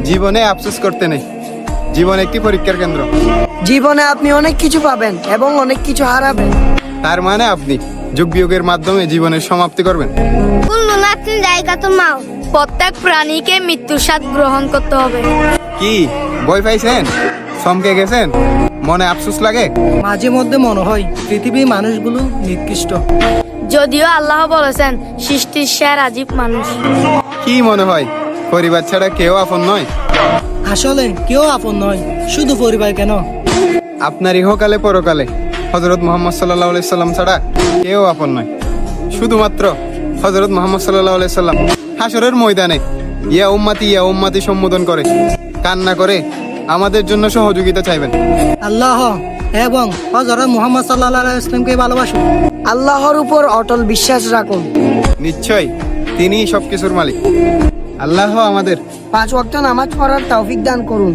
জীবনে আফসোস করতে নেই, জীবন একটি পরীক্ষার কেন্দ্র। জীবনে আপনি অনেক কিছু পাবেন এবং অনেক কিছু হারাবেন। তার মানে আপনি যোগ বিয়োগের মাধ্যমে জীবনের সমাপ্তি করবেন। কুল্লু নাফসিন যায়কাতুল মাউত। প্রত্যেক প্রাণীকে মৃত্যুর স্বাদ গ্রহণ করতে হবে। কি ভয় পাইছেন? চমকে গেছেন? মনে আফসোস লাগে? মাঝে মধ্যে মনে হয় পৃথিবীর মানুষগুলো নিকৃষ্ট। যদিও আল্লাহ বলেছেন সৃষ্টির সেরা জীব মানুষ। কি মনে হয় পরিবার ছাড়া কেউ আপন নয়? আসলে কেউ আপন নয়, শুধু পরিবার কেন, আপনার ইহকালে পরকালে হযরত মুহাম্মদ সাল্লাল্লাহু আলাইহি সাল্লাম ছাড়া কেউ আপন নয়। শুধুমাত্র হযরত মুহাম্মদ সাল্লাল্লাহু আলাইহি সাল্লাম হাশরের ময়দানে ইয়া উম্মতি সম্বোধন করে কান্না করে আমাদের জন্য সহযোগিতা চাইবেন। আল্লাহ এবং হযরত মুহাম্মদ সাল্লাল্লাহু আলাইহি ওয়াসাল্লামকে ভালোবাসুন। আল্লাহর উপর অটল বিশ্বাস রাখুন। নিশ্চয় তিনিই সবকিছুর মালিক। আল্লাহ আমাদের 5 ওয়াক্ত নামাজ পড়ার তৌফিক দান করুন।